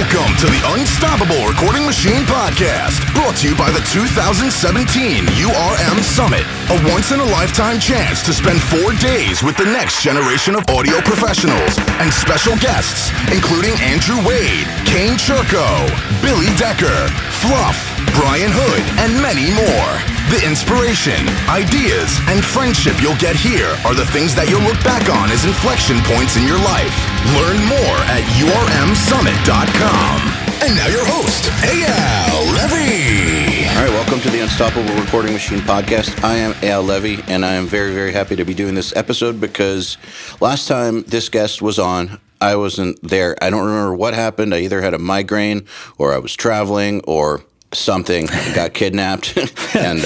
Welcome to the Unstoppable Recording Machine Podcast, brought to you by the 2017 URM Summit, a once-in-a-lifetime chance to spend 4 days with the next generation of audio professionals and special guests, including Andrew Wade, Kane Churko, Billy Decker, Fluff, Brian Hood, and many more. The inspiration, ideas, and friendship you'll get here are the things that you'll look back on as inflection points in your life. Learn more at urmsummit.com. And now your host, Eyal Levi. All right, welcome to the Unstoppable Recording Machine Podcast. I am Eyal Levi, and I am very, very happy to be doing this episode because last time this guest was on, I wasn't there. I don't remember what happened. I either had a migraine or I was traveling or something, got kidnapped and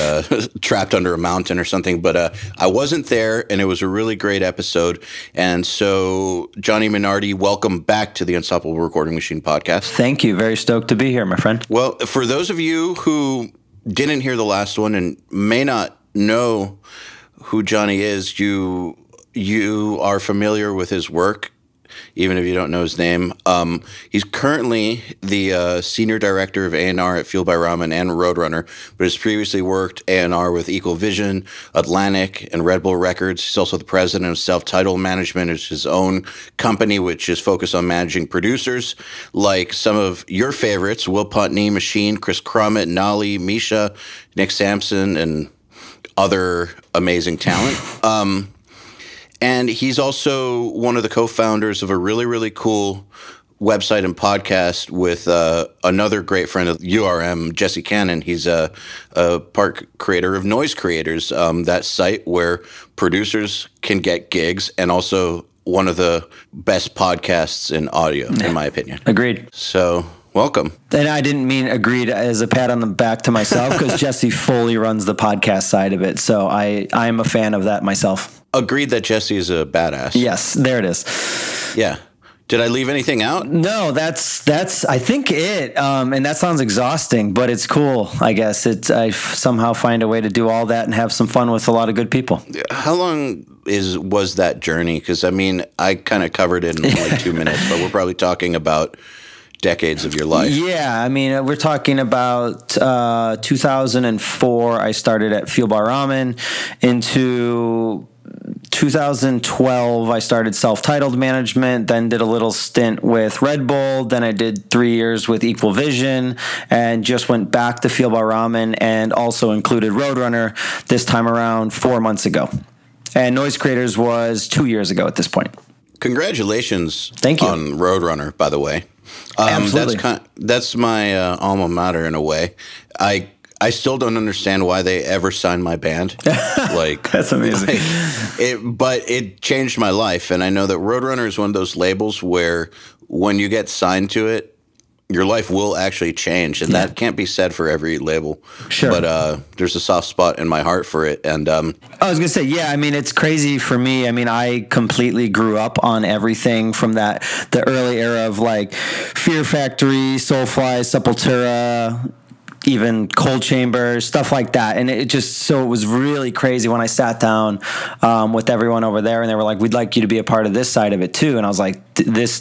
trapped under a mountain or something. But I wasn't there, and it was a really great episode. And so, Johnny Minardi, welcome back to the Unstoppable Recording Machine Podcast. Thank you. Very stoked to be here, my friend. Well, for those of you who didn't hear the last one and may not know who Johnny is, you are familiar with his work, even if you don't know his name. He's currently the senior director of A&R at Fueled by Ramen and Roadrunner, but has previously worked A&R with Equal Vision, Atlantic, and Red Bull Records. He's also the president of Self-Titled Management, which is his own company, which is focused on managing producers like some of your favorites, Will Putney, Machine, Chris Crummett, Nolly, Misha, Nick Sampson, and other amazing talent. And he's also one of the co-founders of a really, really cool website and podcast with another great friend of URM, Jesse Cannon. He's a part creator of Noise Creators, that site where producers can get gigs, and also one of the best podcasts in audio, in my opinion. Agreed. So, welcome. And I didn't mean agreed as a pat on the back to myself, because Jesse fully runs the podcast side of it. So I am a fan of that myself. Agreed that Jesse is a badass. Yes, there it is. Yeah. Did I leave anything out? No, that's I think it. And that sounds exhausting, but it's cool, I guess. I somehow find a way to do all that and have some fun with a lot of good people. How long was that journey? Because, I mean, I kind of covered it in like 2 minutes, but we're probably talking about decades of your life. Yeah, I mean, we're talking about 2004. I started at Fueled by Ramen. Into 2012, I started Self-Titled Management, then did a little stint with Red Bull, then I did 3 years with Equal Vision, and just went back to Fueled by Ramen, and also included Roadrunner this time around 4 months ago. And Noise Creators was 2 years ago at this point. Congratulations. Thank you. On Roadrunner, by the way. Absolutely. That's my alma mater in a way. I still don't understand why they ever signed my band. Like, that's amazing. But it changed my life, and I know that Roadrunner is one of those labels where when you get signed to it, your life will actually change, and that can't be said for every label. Sure. But there's a soft spot in my heart for it. And I was going to say, yeah, I mean, it's crazy for me. I mean, I completely grew up on everything from the early era of like Fear Factory, Soulfly, Sepultura, even Cold Chamber, stuff like that. And it was really crazy when I sat down with everyone over there, and they were like, we'd like you to be a part of this side of it too. And I was like, this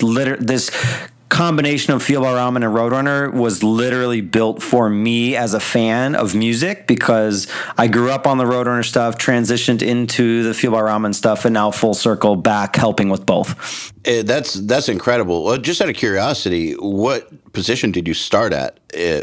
combination of Fueled by Ramen and Roadrunner was literally built for me as a fan of music, because I grew up on the Roadrunner stuff, transitioned into the Fueled by Ramen stuff, and now full circle back helping with both. That's incredible. Well, just out of curiosity, what position did you start at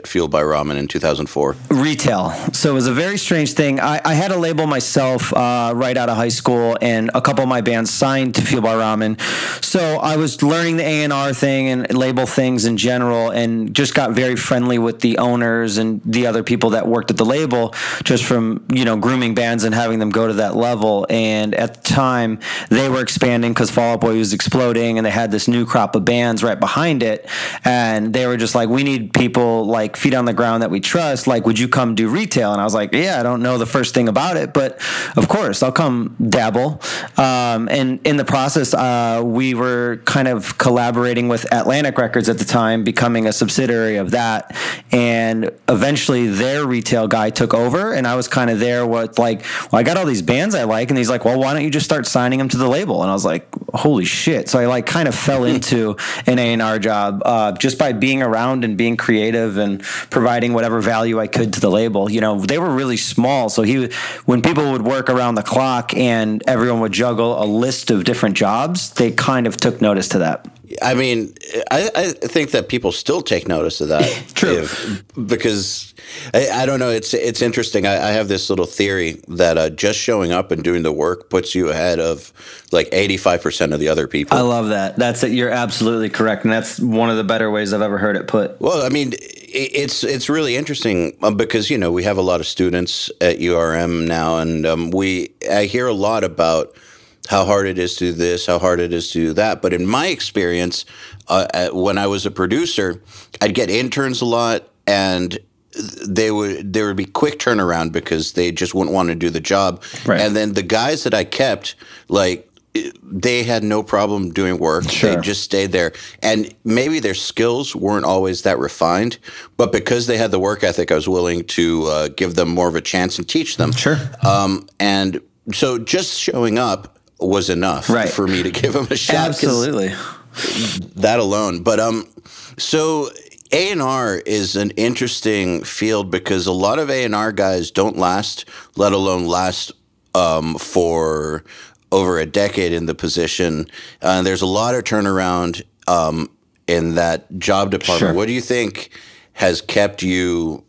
Fueled by Ramen in 2004? Retail. So it was a very strange thing. I had a label myself right out of high school, and a couple of my bands signed to Fueled by Ramen. So I was learning the A&R thing and label things in general, and just got very friendly with the owners and the other people that worked at the label, just from, grooming bands and having them go to that level. And at the time, they were expanding because Fall Out Boy was exploding, and they had this new crop of bands right behind it. And they were just like, we need people like feet on the ground that we trust. Like, would you come do retail? And I was like, yeah, I don't know the first thing about it, but of course I'll come dabble. And in the process, we were kind of collaborating with Atlantic Records at the time, becoming a subsidiary of that. And eventually their retail guy took over, and I was kind of there with like, well, I got all these bands I like. And he's like, well, why don't you just start signing them to the label? And I was like, holy shit. So I like kind of fell into an A&R job just by being around and being creative and providing whatever value I could to the label. You know, they were really small. So when people would work around the clock and everyone would juggle a list of different jobs, they kind of took notice to that. I mean, I think that people still take notice of that. True. Because I don't know. It's interesting. I have this little theory that just showing up and doing the work puts you ahead of like 85% of the other people. I love that. That's it. You're absolutely correct. And that's one of the better ways I've ever heard it put. Well, I mean, it's really interesting because, you know, we have a lot of students at URM now, and I hear a lot about how hard it is to do this, how hard it is to do that. But in my experience, when I was a producer, I'd get interns a lot, and there would be quick turnaround because they just wouldn't want to do the job. Right. And then the guys that I kept, like, they had no problem doing work. Sure. They just stayed there. And maybe their skills weren't always that refined, but because they had the work ethic, I was willing to give them more of a chance and teach them. Sure. And so just showing up was enough for me to give them a shot. Absolutely. That alone. But so A&R is an interesting field because a lot of A&R guys don't last, let alone last for over a decade in the position. There's a lot of turnaround in that job department. Sure. What do you think has kept you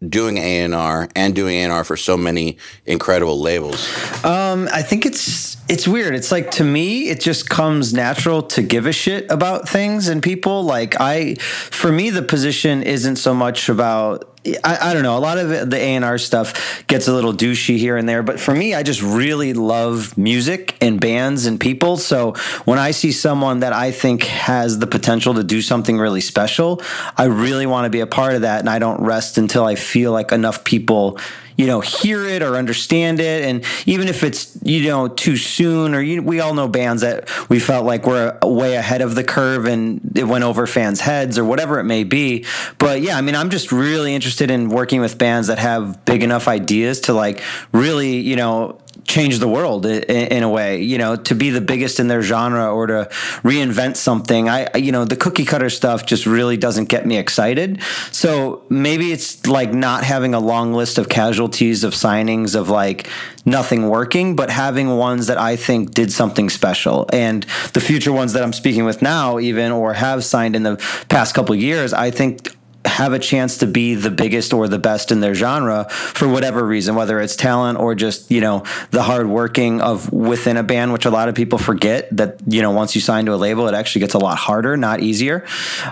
doing A&R and doing A&R for so many incredible labels? I think it's weird. It's like, to me, it just comes natural to give a shit about things and people. Like for me, the position isn't so much about, I don't know, a lot of the A&R stuff gets a little douchey here and there, but for me, I just really love music and bands and people. So when I see someone that I think has the potential to do something really special, I really want to be a part of that, and I don't rest until I feel like enough people, you know, hear it or understand it. And even if it's, you know, too soon, or we all know bands that we felt like were way ahead of the curve and it went over fans' heads or whatever it may be. But yeah, I mean, I'm just really interested in working with bands that have big enough ideas to like really, you know, change the world in a way, you know, to be the biggest in their genre or to reinvent something. You know, the cookie cutter stuff just really doesn't get me excited. So maybe it's like not having a long list of casualties of signings of like nothing working, but having ones that I think did something special. And the future ones that I'm speaking with now, even, or have signed in the past couple of years, I think have a chance to be the biggest or the best in their genre for whatever reason, whether it's talent or just, you know, the hard working of within a band, which a lot of people forget that, you know, once you sign to a label, it actually gets a lot harder, not easier.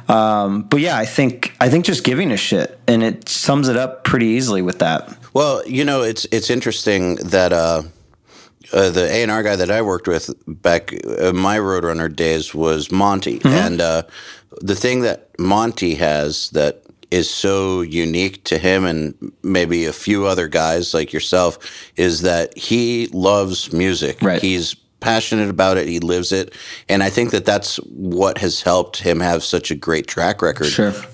But yeah, I think just giving a shit, and it sums it up pretty easily with that. Well, you know, it's interesting that the A&R guy that I worked with back in my Roadrunner days was Monty. Mm-hmm. And the thing that Monty has that is so unique to him and maybe a few other guys like yourself is that he loves music. Right. He's passionate about it. He lives it. And I think that that's what has helped him have such a great track record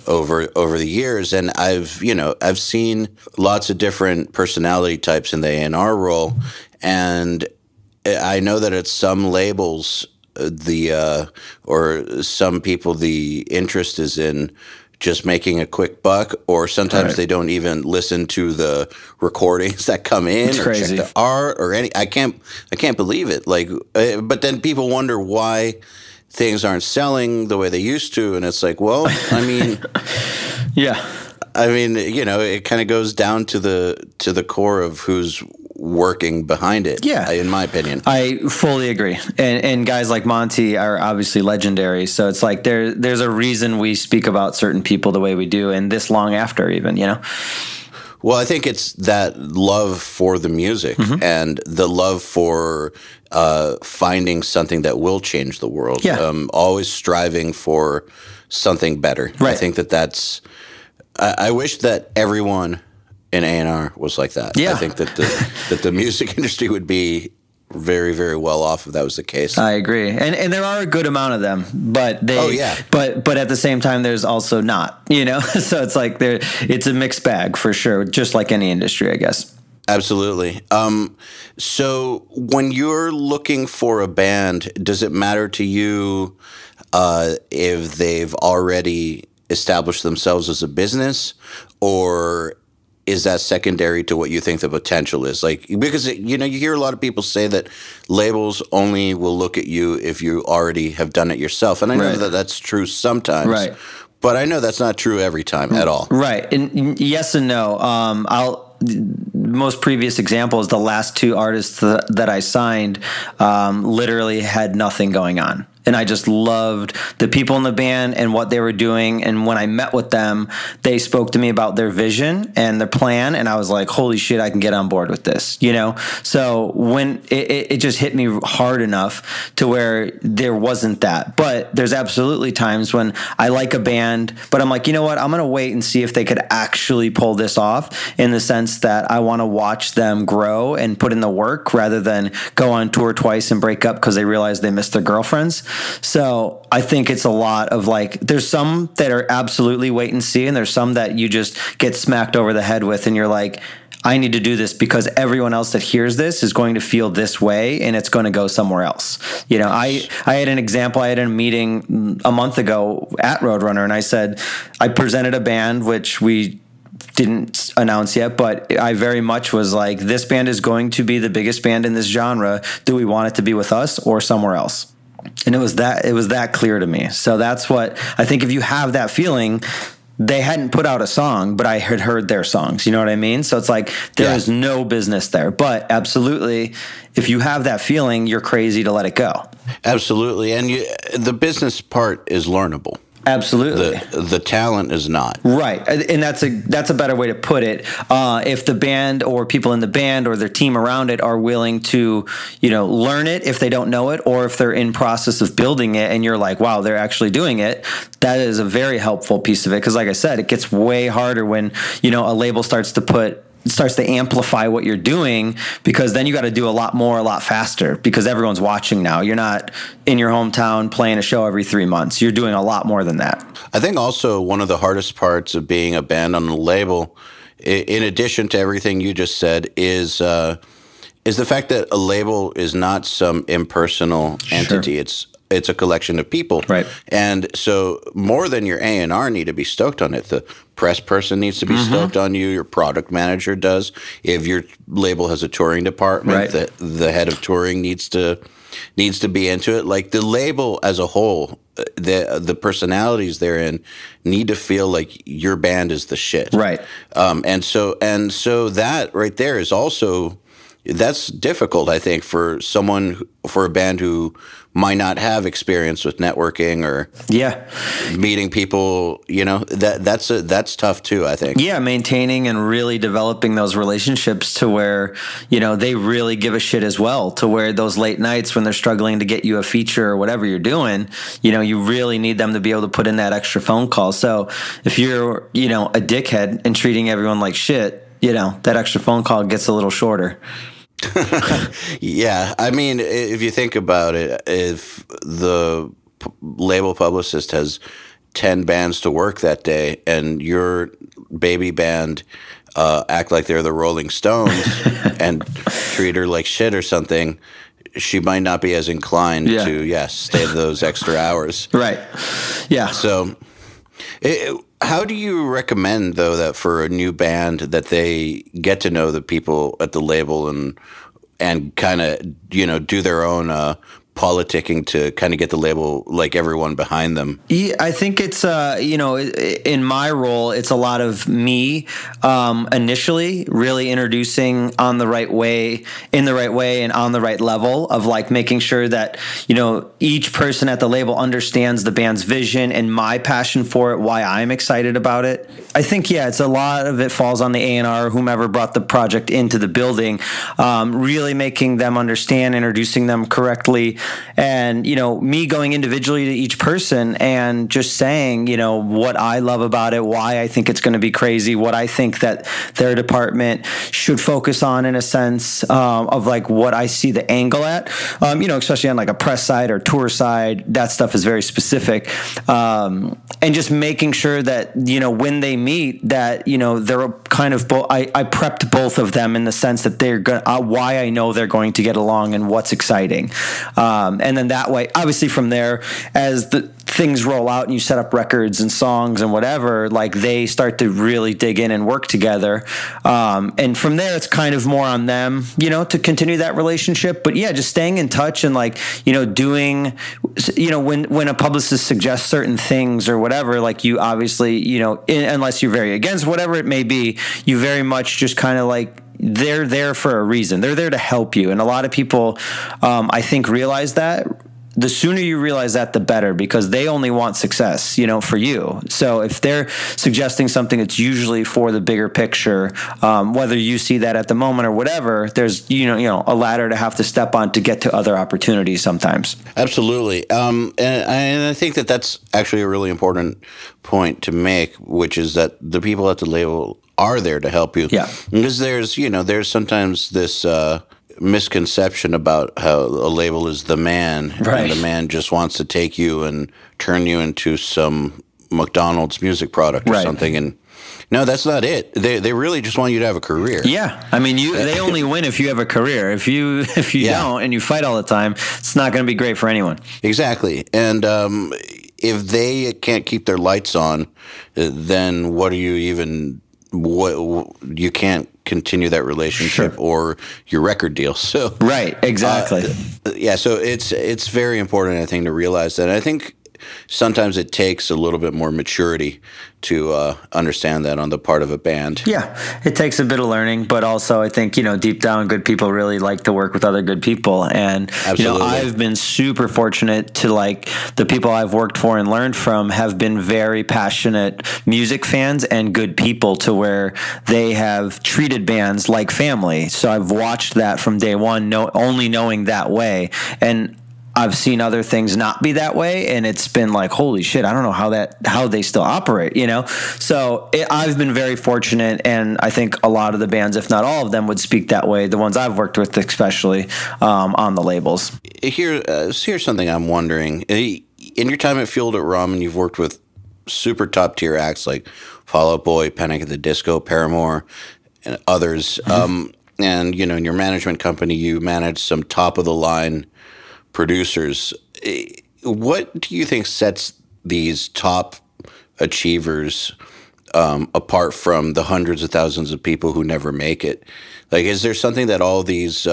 over the years. And I've seen lots of different personality types in the A&R role. And I know that at some labels, or some people, the interest is in just making a quick buck, or sometimes they don't even listen to the recordings that come in or check the art or any. I can't believe it. Like, but then people wonder why things aren't selling the way they used to, and it's like, well, I mean, yeah. I mean, you know, it kind of goes down to the core of who's working behind it. Yeah, in my opinion, I fully agree. And guys like Monty are obviously legendary. So it's like there's a reason we speak about certain people the way we do, and this long after, even, you know. Well, I think it's that love for the music and the love for finding something that will change the world. Yeah. Always striving for something better. Right. I think that's. I wish that everyone in A&R was like that. Yeah. I think that the music industry would be very, very well off if that was the case. I agree. And there are a good amount of them, but but at the same time there's also not, you know. So it's like it's a mixed bag for sure, just like any industry, I guess. Absolutely. So when you're looking for a band, does it matter to you if they've already established themselves as a business, or is that secondary to what you think the potential is? Like, because, you hear a lot of people say that labels only will look at you if you already have done it yourself. And I know that that's true sometimes. Right. But I know that's not true every time at all. Right. And yes and no. Most previous examples, the last 2 artists that I signed literally had nothing going on. And I just loved the people in the band and what they were doing. And when I met with them, they spoke to me about their vision and their plan. And I was like, holy shit, I can get on board with this, So when it just hit me hard enough to where there wasn't that. But there's absolutely times when I like a band, but I'm like, you know what? I'm going to wait and see if they could actually pull this off, in the sense that I want to watch them grow and put in the work rather than go on tour twice and break up because they realize they missed their girlfriends. So I think it's a lot of like, there's some that are absolutely wait and see, and there's some that you just get smacked over the head with, and you're like, I need to do this because everyone else that hears this is going to feel this way, and it's going to go somewhere else. I had an example. I had a meeting a month ago at Roadrunner, and I said, I presented a band, which we didn't announce yet, but I very much was like, this band is going to be the biggest band in this genre. Do we want it to be with us or somewhere else? And it was that clear to me. So that's what I think. If you have that feeling, they hadn't put out a song, but I had heard their songs. You know what I mean? So it's like there is no business there. But absolutely, if you have that feeling, you're crazy to let it go. Absolutely. And the business part is learnable. Absolutely. The talent is not. Right. And that's a better way to put it. If the band or people in the band or their team around it are willing to, learn it if they don't know it, or if they're in process of building it and you're like, wow, they're actually doing it, that is a very helpful piece of it. Because like I said, it gets way harder when, a label starts to amplify what you're doing, because then you got to do a lot more, a lot faster, because everyone's watching now. You're not in your hometown playing a show every 3 months. You're doing a lot more than that. I think also one of the hardest parts of being a band on a label, in addition to everything you just said, is the fact that a label is not some impersonal entity. It's a collection of people. Right. And so more than your A&R need to be stoked on it. The press person needs to be stoked on you. Your product manager does. If your label has a touring department, the head of touring needs to be into it. Like the label as a whole, the personalities therein need to feel like your band is the shit. Right. And so that right there is also, that's difficult, I think, for a band who might not have experience with networking or meeting people. That's tough too, I think. Yeah, maintaining and really developing those relationships to where they really give a shit as well. To where those late nights when they're struggling to get you a feature or whatever you're doing, you really need them to be able to put in that extra phone call. So if you're a dickhead and treating everyone like shit, that extra phone call gets a little shorter. Yeah, I mean, if you think about it, if the label publicist has 10 bands to work that day and your baby band act like they're the Rolling Stones and treat her like shit or something, she might not be as inclined to, stay those extra hours. Right. Yeah. So how do you recommend, though, that for a new band that they get to know the people at the label and kind of, do their own politicking to kind of get the label, like everyone behind them? Yeah, I think it's, in my role, it's a lot of me initially really introducing in the right way and on the right level of like making sure that, each person at the label understands the band's vision and my passion for it, why I'm excited about it. I think, it's a lot of it falls on the A&R, whomever brought the project into the building, really making them understand, introducing them correctly, And, me going individually to each person and just saying, what I love about it, why I think it's going to be crazy, what I think that their department should focus on in a sense of like what I see the angle at, especially on like a press side or tour side. That stuff is very specific. And just making sure that, when they meet that, they're kind of I prepped both of them in the sense that they're going why I know they're going to get along and what's exciting. And then that way, obviously from there, as the things roll out and you set up records and songs and whatever, like they start to really dig in and work together. And from there, it's kind of more on them, to continue that relationship. But yeah, just staying in touch and like, doing, when a publicist suggests certain things or whatever, like you obviously, unless you're very against whatever it may be, you very much just kind of like, they're there for a reason. They're there to help you. And a lot of people, I think, realize that. The sooner you realize that, the better, because they only want success, for you. So if they're suggesting something, it's usually for the bigger picture. Whether you see that at the moment or whatever, there's, a ladder to have to step on to get to other opportunities sometimes. Absolutely. And I think that that's actually a really important point to make, which is that the people at the label are there to help you. Yeah. Because there's sometimes this misconception about how a label is the man, right, and the man just wants to take you and turn you into some McDonald's music product or right, something. And no, that's not it. They really just want you to have a career. Yeah, I mean, they only win if you have a career. If you don't and you fight all the time, it's not going to be great for anyone. Exactly. And if they can't keep their lights on, then what are you even? You can't continue that relationship, sure, or your record deal. So right, exactly. Yeah, so it's very important, I think, to realize that. And I think sometimes it takes a little bit more maturity to understand that on the part of a band. Yeah, it takes a bit of learning, but also I think, deep down, good people really like to work with other good people. And, absolutely, I've been super fortunate to, like, the people I've worked for and learned from have been very passionate music fans and good people, to where they have treated bands like family. So I've watched that from day one, only knowing that way. And I've seen other things not be that way, and it's been like, holy shit, I don't know how they still operate, So I've been very fortunate, and I think a lot of the bands, if not all of them, would speak that way. The ones I've worked with, especially on the labels. Here's something I'm wondering. In your time at Fueled at Ramen, you've worked with super top tier acts like Fall Out Boy, Panic at the Disco, Paramore, and others. And in your management company, you manage some top of the line producers. What do you think sets these top achievers apart from the hundreds of thousands of people who never make it? Like, is there something that all these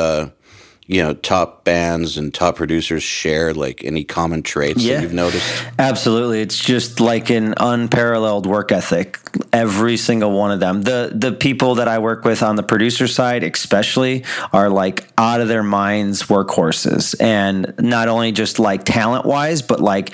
top bands and top producers share, like any common traits that you've noticed? Absolutely. It's just like an unparalleled work ethic. Every single one of them. The people that I work with on the producer side especially are like out of their minds workhorses. And not only just like talent wise, but like,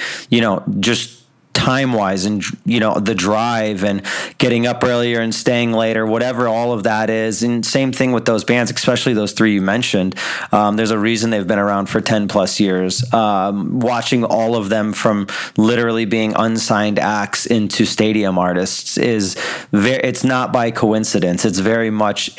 just time-wise and, the drive and getting up earlier and staying later, whatever all of that is. And same thing with those bands, especially those three you mentioned. There's a reason they've been around for 10 plus years. Watching all of them from literally being unsigned acts into stadium artists it's not by coincidence. It's very much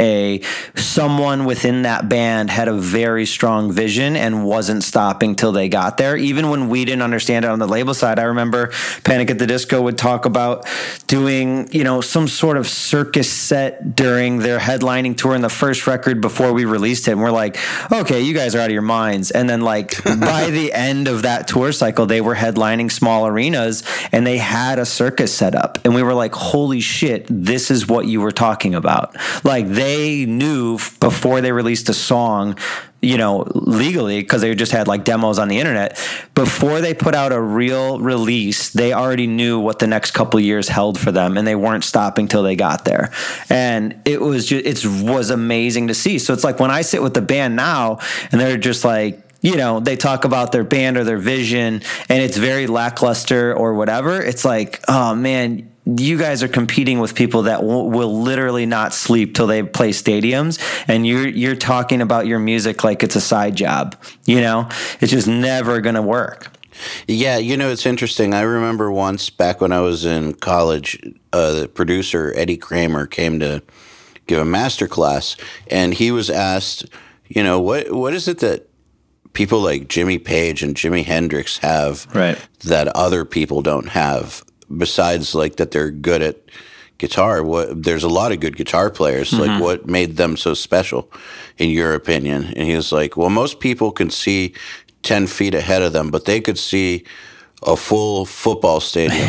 someone within that band had a very strong vision and wasn't stopping till they got there. Even when we didn't understand it on the label side, I remember Panic at the Disco would talk about doing, some sort of circus set during their headlining tour in the first record before we released it. And we're like, okay, you guys are out of your minds. And then like by the end of that tour cycle, they were headlining small arenas and they had a circus set up. And we were like, holy shit, this is what you were talking about. Like they knew before they released a song, legally, because they just had like demos on the internet, before they put out a real release, they already knew what the next couple of years held for them, and they weren't stopping till they got there. And it was amazing to see. So it's like when I sit with the band now and they're just like, they talk about their band or their vision and it's very lackluster or whatever, it's like, oh man, you guys are competing with people that will literally not sleep till they play stadiums, and you're talking about your music like it's a side job. It's just never going to work. Yeah, it's interesting. I remember once back when I was in college, the producer Eddie Kramer came to give a master class, and he was asked, what is it that people like Jimmy Page and Jimi Hendrix have that other people don't have? Besides, like, that they're good at guitar, there's a lot of good guitar players. Like, what made them so special, in your opinion? And he was like, well, most people can see 10 feet ahead of them, but they could see a full football stadium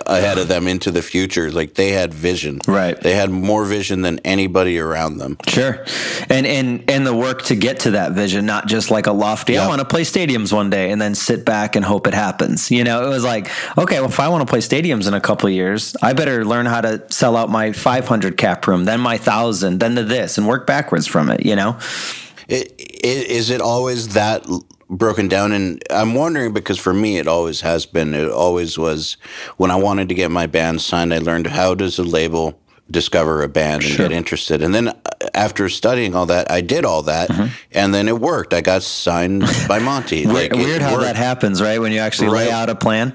ahead of them into the future. Like, they had vision. Right. They had more vision than anybody around them. Sure. And the work to get to that vision, not just like a lofty, I want to play stadiums one day and then sit back and hope it happens. It was like, okay, well, if I want to play stadiums in a couple of years, I better learn how to sell out my 500 cap room, then my 1,000, then to this, and work backwards from it, Is it always that broken down? And I'm wondering, because for me it always has been. It always was. When I wanted to get my band signed, I learned how does a label discover a band and get interested. And then after studying all that, I did all that, and then it worked. I got signed by Monty. Weird how that happens, right? When you actually lay out a plan.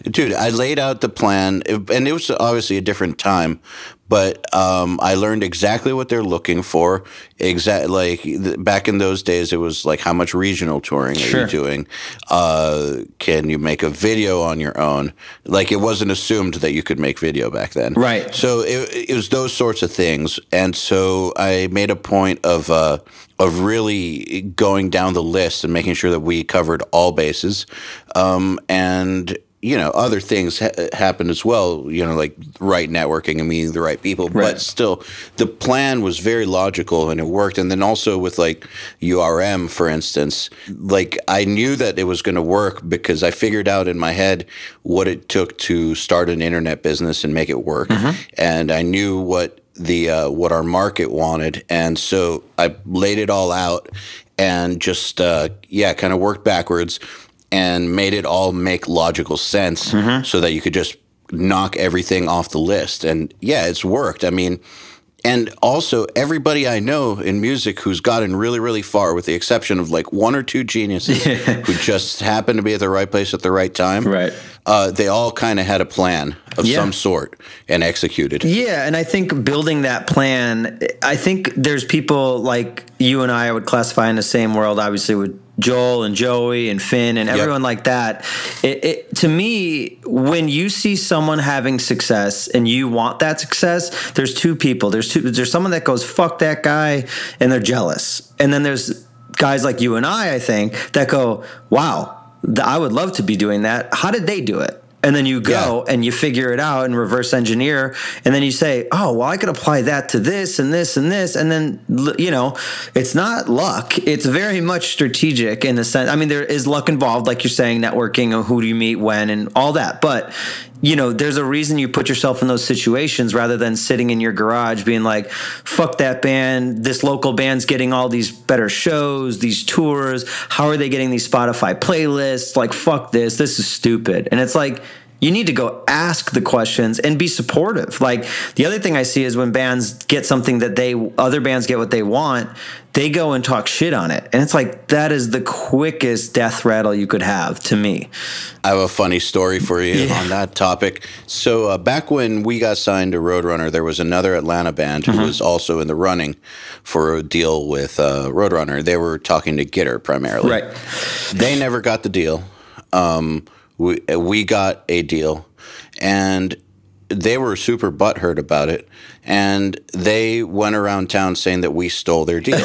Dude, I laid out the plan, and it was obviously a different time, but I learned exactly what they're looking for. Back in those days, it was like, how much regional touring are you doing? Can you make a video on your own? Like, it wasn't assumed that you could make video back then. Right. So it was those sorts of things. And so I made a point of really going down the list and making sure that we covered all bases. And other things happen as well, like right networking and meeting the right people. Right. But still, the plan was very logical and it worked. And then also with like URM, for instance, like I knew that it was going to work because I figured out in my head what it took to start an internet business and make it work. And I knew what our market wanted. And so I laid it all out and just, kind of worked backwards and made it all make logical sense so that you could just knock everything off the list. And yeah, it's worked. I mean, and also everybody I know in music who's gotten really, really far, with the exception of like one or two geniuses who just happened to be at the right place at the right time. Right. They all kind of had a plan of some sort and executed. Yeah, and I think building that plan, I think there's people like you and I would classify in the same world, obviously, with Joel and Joey and Finn and everyone like that. To me, when you see someone having success and you want that success, there's two people. There's someone that goes, fuck that guy, and they're jealous. And then there's guys like you and I think, that go, wow, I would love to be doing that. How did they do it? And then you go and you figure it out and reverse engineer. And then you say, oh, well, I could apply that to this and this and this. And then, it's not luck. It's very much strategic in the sense. I mean, there is luck involved, like you're saying, networking, or who do you meet when and all that. But, there's a reason you put yourself in those situations rather than sitting in your garage being like, fuck that band. This local band's getting all these better shows, these tours. How are they getting these Spotify playlists? Like, fuck this. This is stupid. And it's like, you need to go ask the questions and be supportive. Like, the other thing I see is when bands get something that other bands get what they want, they go and talk shit on it. And it's like, that is the quickest death rattle you could have, to me. I have a funny story for you on that topic. So back when we got signed to Roadrunner, there was another Atlanta band who was also in the running for a deal with Roadrunner. They were talking to Gitter primarily. Right. They never got the deal. We got a deal, and they were super butthurt about it, and they went around town saying that we stole their deal.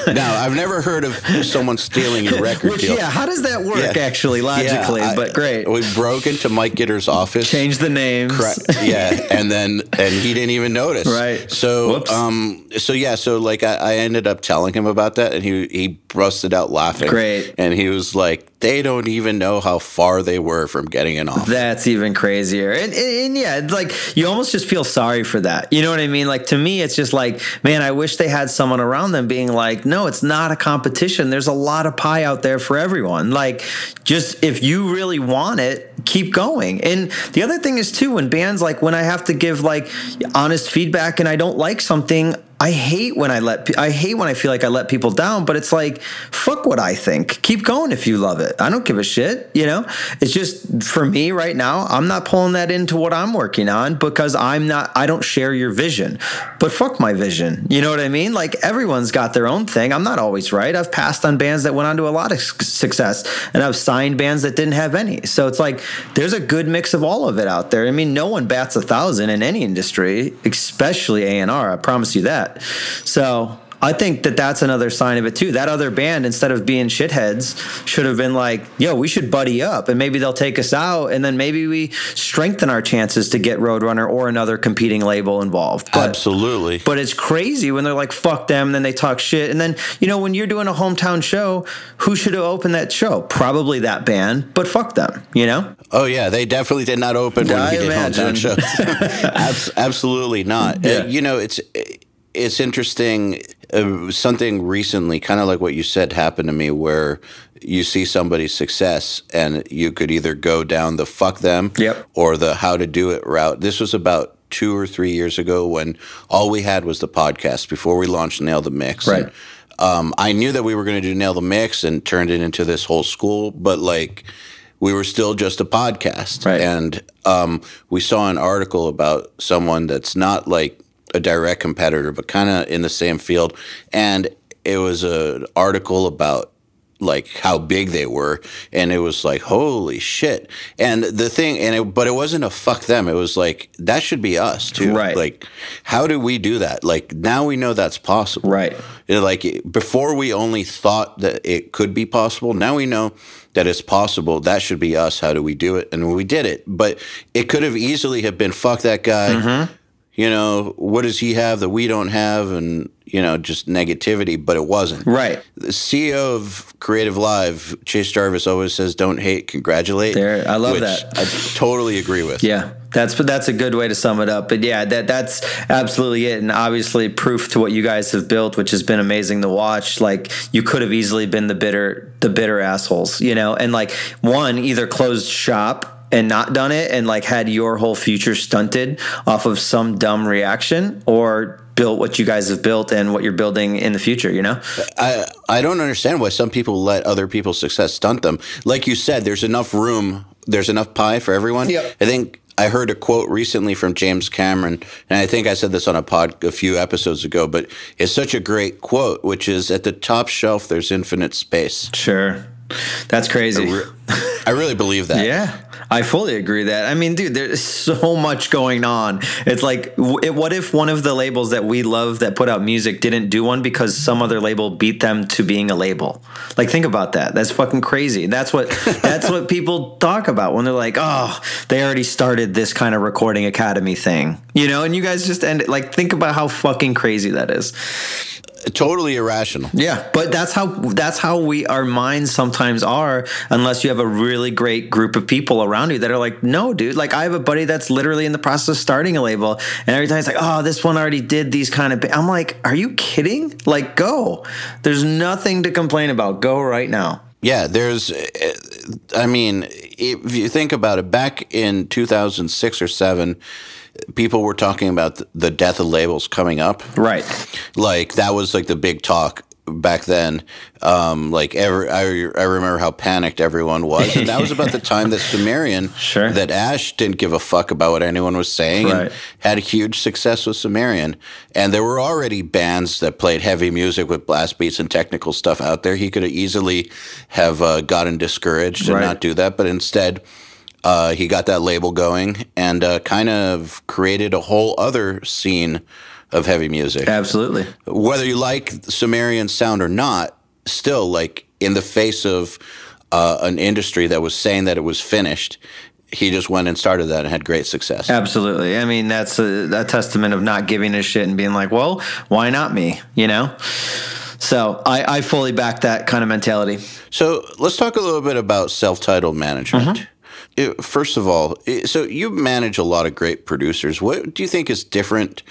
Now, I've never heard of someone stealing your record deal. Yeah, how does that work, actually, logically? But great. We broke into Mike Gitter's office. Changed the names. And he didn't even notice. Right. So, I ended up telling him about that, and he busted out laughing. Great. And he was like, they don't even know how far they were from getting an offer. That's even crazier. And yeah, it's like you almost just feel sorry for that. You know what I mean? Like to me, it's just like, man, I wish they had someone around them being like, no, it's not a competition. There's a lot of pie out there for everyone. Like, just if you really want it, keep going. And the other thing is too, when bands, like when I have to give like honest feedback and I don't like something, I hate when I feel like I let people down, but it's like, fuck what I think. Keep going if you love it. I don't give a shit, you know? It's just, for me right now, I'm not pulling that into what I'm working on because I don't share your vision. But fuck my vision. You know what I mean? Like, everyone's got their own thing. I'm not always right. I've passed on bands that went on to a lot of success, and I've signed bands that didn't have any. So it's like, there's a good mix of all of it out there. I mean, no one bats 1,000 in any industry, especially A&R. I promise you that. So I think that that's another sign of it too. That other band, instead of being shitheads, should have been like, yo, we should buddy up, and maybe they'll take us out, and then maybe we strengthen our chances to get Roadrunner or another competing label involved. But, absolutely. But it's crazy when they're like, fuck them, and then they talk shit. And then, you know, when you're doing a hometown show, who should have opened that show? Probably that band, but fuck them, you know? Oh, yeah, they definitely did not open when we did hometown shows. Absolutely not. Yeah. You know, it's interesting. Something recently, kind of like what you said, happened to me, where you see somebody's success and you could either go down the fuck them or the how to do it route. This was about 2 or 3 years ago when all we had was the podcast before we launched Nail the Mix. Right. And, I knew that we were going to do Nail the Mix and turned it into this whole school, but like we were still just a podcast. Right. And we saw an article about someone that's not like a direct competitor, but kind of in the same field. And it was an article about like how big they were. And it was like, holy shit. And the thing, but it wasn't a fuck them. It was like, that should be us too. Right. Like, how do we do that? Like, now we know that's possible. Right. Like, before we only thought that it could be possible. Now we know that it's possible. That should be us. How do we do it? And we did it. But it could have easily have been, fuck that guy. Mm-hmm. You know, what does he have that we don't have? And, you know, just negativity, but it wasn't. Right. The CEO of Creative Live, Chase Jarvis, always says, don't hate, congratulate. I love that. I totally agree with. Yeah, that's a good way to sum it up. But yeah, that's absolutely it. And obviously proof to what you guys have built, which has been amazing to watch. Like, you could have easily been the bitter assholes, you know, and like one, either closed shop and not done it and like had your whole future stunted off of some dumb reaction, or built what you guys have built and what you're building in the future, you know? I don't understand why some people let other people's success stunt them. Like you said, there's enough room, there's enough pie for everyone. Yep. I think I heard a quote recently from James Cameron, and I think I said this on a few episodes ago, but it's such a great quote, which is, at the top shelf, there's infinite space. Sure. That's crazy. I really believe that. Yeah. I fully agree that. I mean, dude, there's so much going on. It's like, what if one of the labels that we love that put out music didn't do one because some other label beat them to being a label? Like, think about that. That's fucking crazy. That's what people talk about when they're like, oh, they already started this kind of recording academy thing, you know? And you guys just end it. Like, think about how fucking crazy that is. Totally irrational. Yeah, but that's how our minds sometimes are, unless you have a really great group of people around you that are like, no, dude. Like, I have a buddy that's literally in the process of starting a label, and every time he's like, oh, this one already did these kind of. I'm like, are you kidding? Like, go. There's nothing to complain about. Go right now. Yeah, I mean, if you think about it, back in 2006 or 7, people were talking about the death of labels coming up. Right. Like, that was like the big talk back then. I remember how panicked everyone was. And that was about the time that Sumerian, sure, that Ash didn't give a fuck about what anyone was saying, right, and had a huge success with Sumerian. And there were already bands that played heavy music with blast beats and technical stuff out there. He could have easily have gotten discouraged and not do that. But instead, he got that label going and kind of created a whole other scene of heavy music. Absolutely. Whether you like Sumerian sound or not, still, like, in the face of an industry that was saying that it was finished, he just went and started that and had great success. Absolutely. I mean, that's a testament of not giving a shit and being like, well, why not me, you know? So I fully back that kind of mentality. So let's talk a little bit about self-titled management. First of all, so you manage a lot of great producers. What do you think is different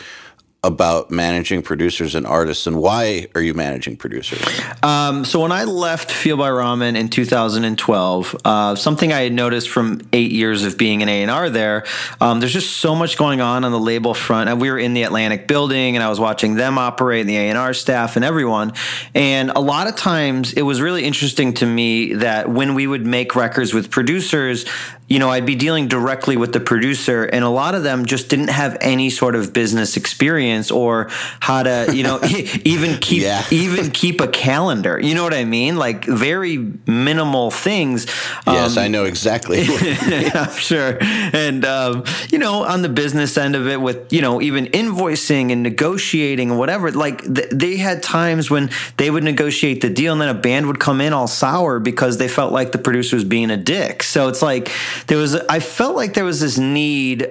about managing producers and artists, and why are you managing producers? So when I left Fuel by Ramen in 2012, something I had noticed from 8 years of being an A&R there, there's just so much going on the label front. And we were in the Atlantic building, and I was watching them operate, and the A&R staff and everyone. And a lot of times it was really interesting to me that when we would make records with producers, you know, I'd be dealing directly with the producer, and a lot of them just didn't have any sort of business experience or how to, you know, even keep a calendar. You know what I mean? Like very minimal things. Yes, I know exactly. I'm sure. And, you know, on the business end of it with, you know, even invoicing and negotiating and whatever, like they had times when they would negotiate the deal and then a band would come in all sour because they felt like the producer was being a dick. So it's like, I felt like there was this need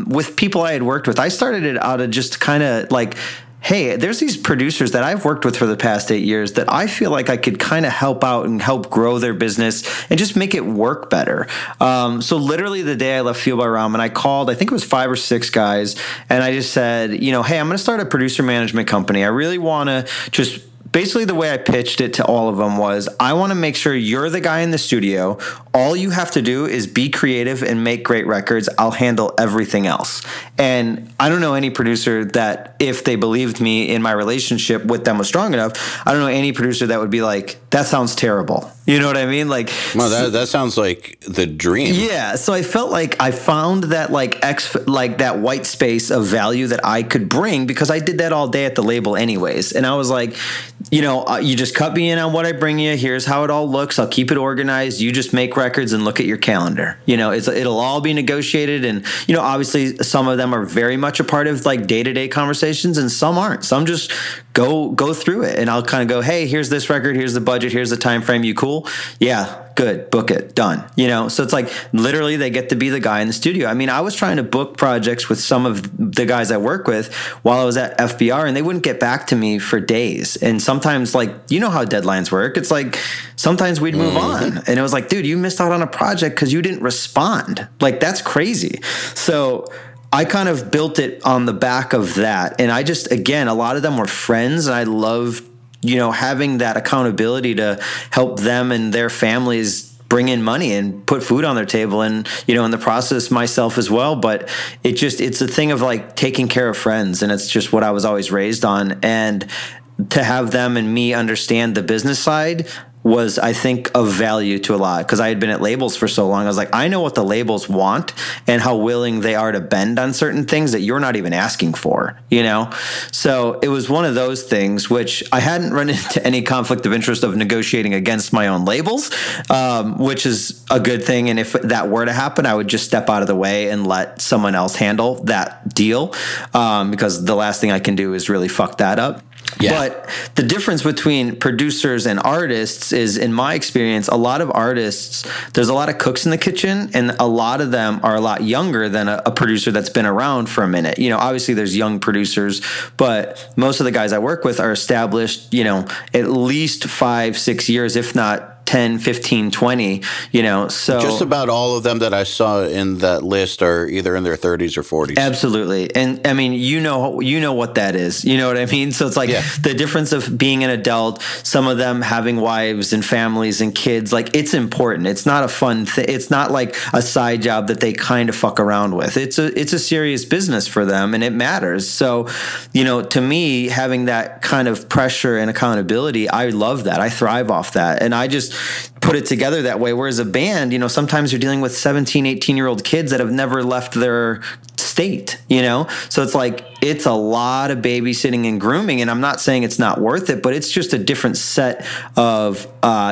with people I had worked with. I started it out of just kind of like, hey, there's these producers that I've worked with for the past 8 years that I feel like I could kind of help out and help grow their business and just make it work better. So literally the day I left Fuel by Ramen, I called, I think it was 5 or 6 guys, and I just said, you know, hey, I'm going to start a producer management company. I really want to just... Basically, the way I pitched it to all of them was, I want to make sure you're the guy in the studio. All you have to do is be creative and make great records. I'll handle everything else. And I don't know any producer that, if they believed me in my relationship with them was strong enough, I don't know any producer that would be like, that sounds terrible. You know what I mean? Like, well, that sounds like the dream. Yeah. So I felt like I found that that white space of value that I could bring, because I did that all day at the label anyways. And I was like, you know, you just cut me in on what I bring you. Here's how it all looks. I'll keep it organized. You just make records and look at your calendar. You know, it'll all be negotiated. And, you know, obviously some of them are very much a part of like day-to-day conversations, and some aren't. Some just go through it, and I'll kind of go, hey, here's this record. Here's the budget. Here's the time frame. You cool? Yeah. Good, book it, done. You know, so it's like literally they get to be the guy in the studio. I mean, I was trying to book projects with some of the guys I work with while I was at FBR, and they wouldn't get back to me for days. And sometimes, like, you know how deadlines work. It's like sometimes we'd move on, and it was like, dude, you missed out on a project because you didn't respond. Like, that's crazy. So I kind of built it on the back of that. And I just, again, a lot of them were friends, and I loved, you know, having that accountability to help them and their families bring in money and put food on their table, and, you know, in the process myself as well. But it's a thing of like taking care of friends, and it's just what I was always raised on. And to have them and me understand the business side was, I think, of value to a lot, because I had been at labels for so long. I was like, I know what the labels want and how willing they are to bend on certain things that you're not even asking for, you know? So it was one of those things which I hadn't run into any conflict of interest of negotiating against my own labels, which is a good thing. And if that were to happen, I would just step out of the way and let someone else handle that deal, because the last thing I can do is really fuck that up. Yeah. But the difference between producers and artists is, in my experience, a lot of artists, there's a lot of cooks in the kitchen, and a lot of them are a lot younger than a producer that's been around for a minute. You know, obviously there's young producers, but most of the guys I work with are established, you know, at least 5, 6 years, if not 10, 15, 20, you know, so just about all of them that I saw in that list are either in their 30s or 40s. Absolutely. And I mean, you know what that is, you know what I mean? So it's like the difference of being an adult, some of them having wives and families and kids, like, it's important. It's not a fun thing. It's not like a side job that they kind of fuck around with. It's a serious business for them, and it matters. So, you know, to me, having that kind of pressure and accountability, I love that. I thrive off that. And I just put it together that way. Whereas a band, you know, sometimes you're dealing with 17, 18-year-old kids that have never left their state, you know? So it's like, it's a lot of babysitting and grooming, and I'm not saying it's not worth it, but it's just a different set of,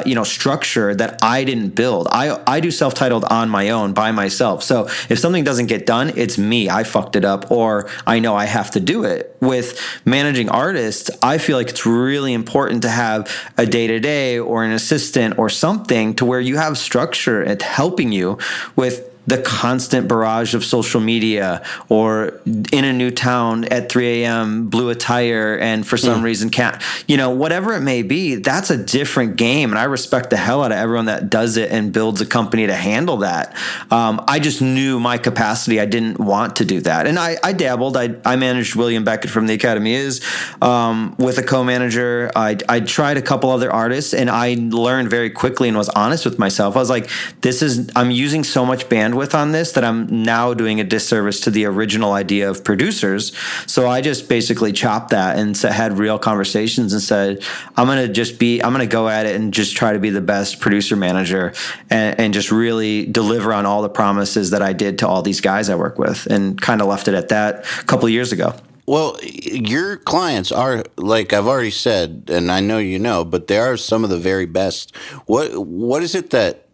you know, structure that I didn't build. I do self-titled on my own by myself. So if something doesn't get done, it's me. I fucked it up, or I know I have to do it. With managing artists, I feel like it's really important to have a day-to-day or an assistant or something to where you have structure at helping you with the constant barrage of social media, or in a new town at 3 a.m. blew a tire and for some reason can't, whatever it may be, that's a different game. And I respect the hell out of everyone that does it and builds a company to handle that. I just knew my capacity. I didn't want to do that. And I dabbled. I managed William Beckett from the Academy with a co-manager. I tried a couple other artists, and I learned very quickly and was honest with myself. I was like, I'm using so much bandwidth on this that I'm now doing a disservice to the original idea of producers. So I just basically chopped that and had real conversations and said, I'm going to go at it and just try to be the best producer manager and just really deliver on all the promises that I did to all these guys I work with, and kind of left it at that a couple of years ago. Well, your clients are, like I've already said, and I know but they are some of the very best. What is it that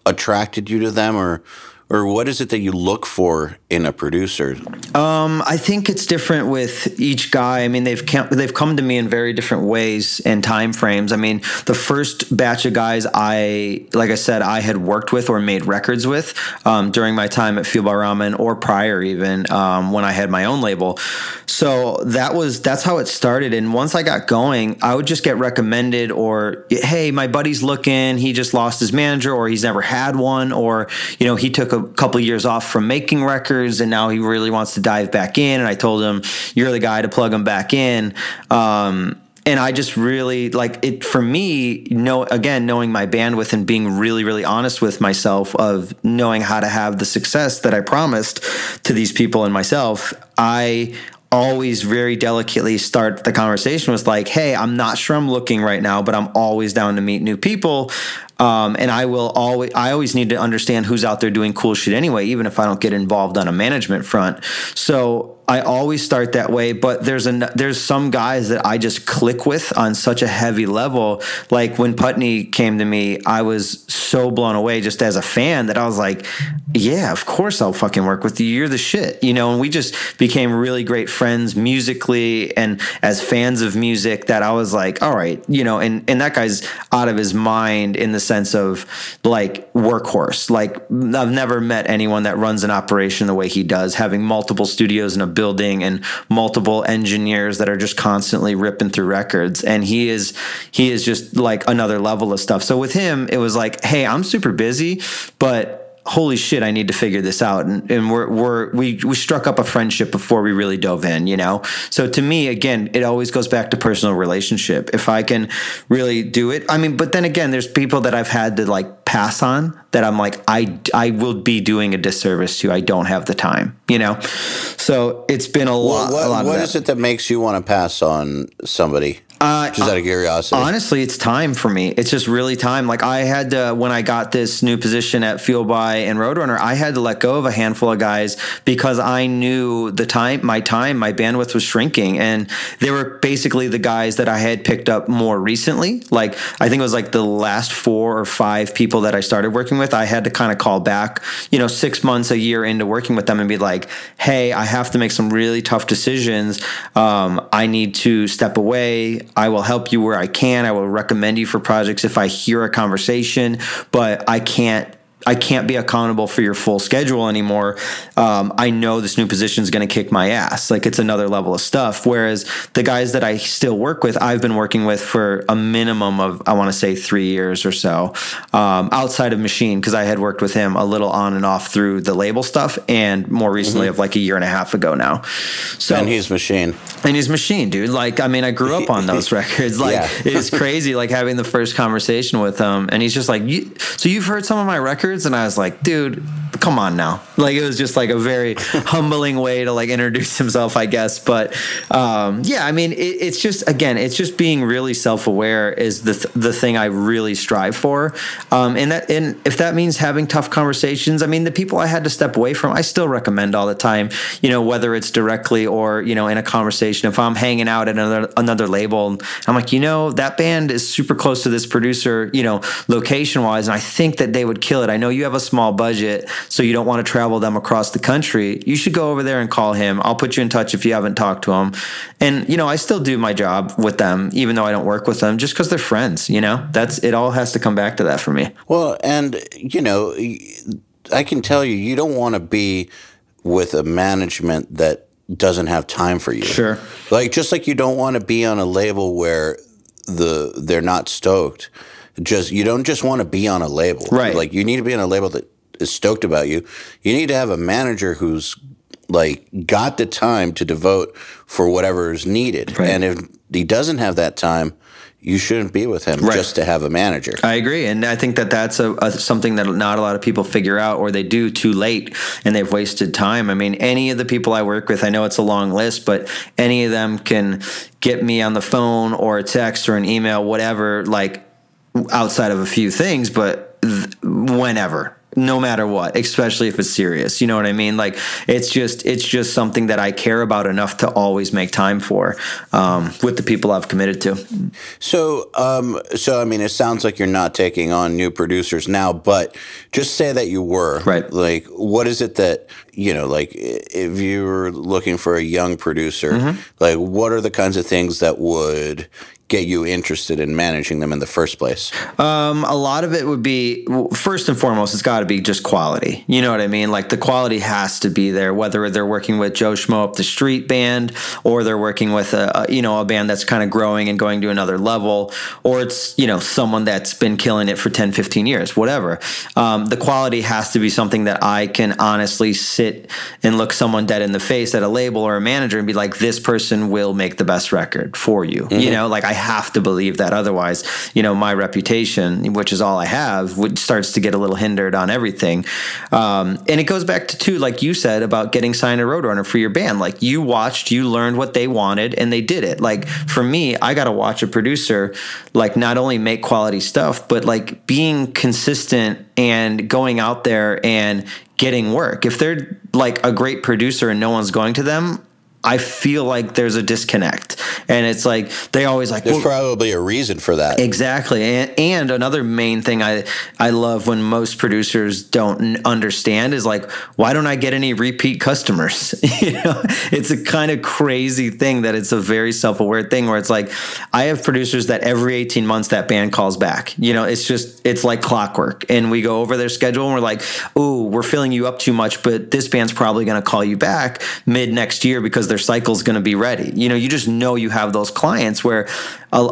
attracted you to them, or what is it that you look for in a producer? I think it's different with each guy. I mean, they've come to me in very different ways and time frames. I mean, the first batch of guys like I said, I had worked with or made records with during my time at Fuel by Ramen, or prior even when I had my own label. So that's how it started. And once I got going, I would just get recommended, or, hey, my buddy's looking, he just lost his manager, or he's never had one, or, he took a couple years off from making records and now he really wants to dive back in. And I told him, you're the guy to plug him back in. And I just really like it for me, knowing my bandwidth and being really, really honest with myself, of knowing how to have the success that I promised to these people and myself. I always very delicately start the conversation with like, hey, I'm not sure I'm looking right now, but I'm always down to meet new people. And I always need to understand who's out there doing cool shit anyway, even if I don't get involved on a management front. So I always start that way, but there's some guys that I just click with on such a heavy level. Like when Putney came to me, I was so blown away just as a fan that I was like, yeah, of course I'll fucking work with you. You're the shit, and we just became really great friends musically and as fans of music, that I was like, all right, and that guy's out of his mind in the sense of like workhorse. Like I've never met anyone that runs an operation the way he does, having multiple studios in a building and multiple engineers that are just constantly ripping through records. And he is just like another level of stuff. So with him, it was like, hey, I'm super busy, but holy shit, I need to figure this out. And we struck up a friendship before we really dove in, So to me, again, it always goes back to personal relationship. If I can really do it, I mean, but then again, there's people that I've had to like pass on that I'm like, I will be doing a disservice to. I don't have the time, So it's been a lot. What is it that makes you want to pass on somebody? Just out of curiosity. Honestly, it's time for me. It's just really time. Like I had to, when I got this new position at Fuel by and Roadrunner, I had to let go of a handful of guys because I knew my bandwidth was shrinking. And they were basically the guys that I had picked up more recently. Like I think it was like the last 4 or 5 people that I started working with, I had to kind of call back, 6 months, a year into working with them and be like, hey, I have to make some really tough decisions. I need to step away. I will help you where I can. I will recommend you for projects if I hear a conversation, but I can't be accountable for your full schedule anymore. I know this new position is going to kick my ass. Like it's another level of stuff. Whereas the guys that I still work with, I've been working with for a minimum of, I want to say 3 years or so, outside of Machine, because I had worked with him a little on and off through the label stuff, and more recently of like a year and a half ago now. So, and he's Machine. And he's Machine, dude. Like, I mean, I grew up on those records. Like, it's crazy, like having the first conversation with him, and he's just like, so you've heard some of my records? And I was like, dude, come on now. Like, it was just like a very humbling way to like introduce himself, I guess. But yeah, I mean, it's just, again, it's just being really self-aware is the thing I really strive for. And if that means having tough conversations, I mean, the people I had to step away from, I still recommend all the time, whether it's directly or, in a conversation. If I'm hanging out at another label, I'm like, that band is super close to this producer, location wise, and I think that they would kill it. I know you have a small budget, so you don't want to travel them across the country. You should go over there and call him. I'll put you in touch if you haven't talked to him. And, I still do my job with them, even though I don't work with them, just because they're friends, it all has to come back to that for me. Well, and, I can tell you, you don't want to be with a management that doesn't have time for you. Sure. Like, just like you don't want to be on a label where they're not stoked. You don't just want to be on a label. Right. Like, you need to be on a label that is stoked about you. You need to have a manager who's like got the time to devote for whatever is needed. Right. And if he doesn't have that time, you shouldn't be with him just to have a manager. I agree. And I think that that's something that not a lot of people figure out, or they do too late and they've wasted time. I mean, any of the people I work with, I know it's a long list, but any of them can get me on the phone or a text or an email, whatever, like outside of a few things, but whenever. No matter what, especially if it's serious. You know what I mean? Like, it's just something that I care about enough to always make time for with the people I've committed to. So I mean, it sounds like you're not taking on new producers now, but just say that you were. Right. Like, what is it that, like, if you were looking for a young producer, like, what are the kinds of things that would get you interested in managing them in the first place? A lot of it would be, first and foremost, it's got to be just quality. You know what I mean? Like, the quality has to be there, whether they're working with Joe Schmo up the street band, or they're working with a band that's kind of growing and going to another level, or it's, someone that's been killing it for 10, 15 years, whatever. The quality has to be something that I can honestly sit and look someone dead in the face at a label or a manager and be like, this person will make the best record for you. Like, I have to believe that. Otherwise, my reputation, which is all I have, starts to get a little hindered on everything. And it goes back to, too, like you said, about getting signed to Roadrunner for your band. Like, you watched, you learned what they wanted, and they did it. Like, for me, I got to watch a producer, like, not only make quality stuff, but like being consistent and going out there and getting work. If they're like a great producer and no one's going to them, I feel like there's a disconnect. And it's like, they always like, there's probably a reason for that. Exactly. And another main thing I love when most producers don't understand is like, why don't I get any repeat customers? It's a kind of crazy thing that it's a very self-aware thing where it's like, I have producers that every 18 months that band calls back. It's like clockwork. And we go over their schedule and we're like, ooh, we're filling you up too much, but this band's probably going to call you back mid next year because their cycle's going to be ready. You just know you have those clients where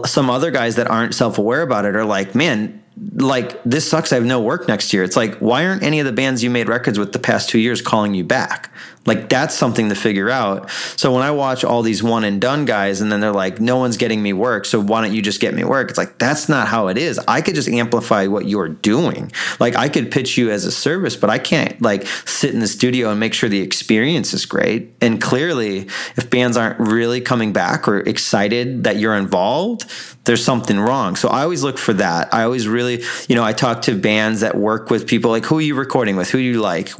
some other guys that aren't self-aware about it are like, man, like, this sucks. I have no work next year. It's like, why aren't any of the bands you made records with the past 2 years calling you back? Like, that's something to figure out. So when I watch all these one and done guys and then they're like, no one's getting me work, so why don't you just get me work? It's like, that's not how it is. I could just amplify what you're doing. Like, I could pitch you as a service, but I can't like sit in the studio and make sure the experience is great. And clearly, if bands aren't really coming back or excited that you're involved, there's something wrong. So I always look for that. I always really, I talk to bands that work with people like, who are you recording with? Who do you like?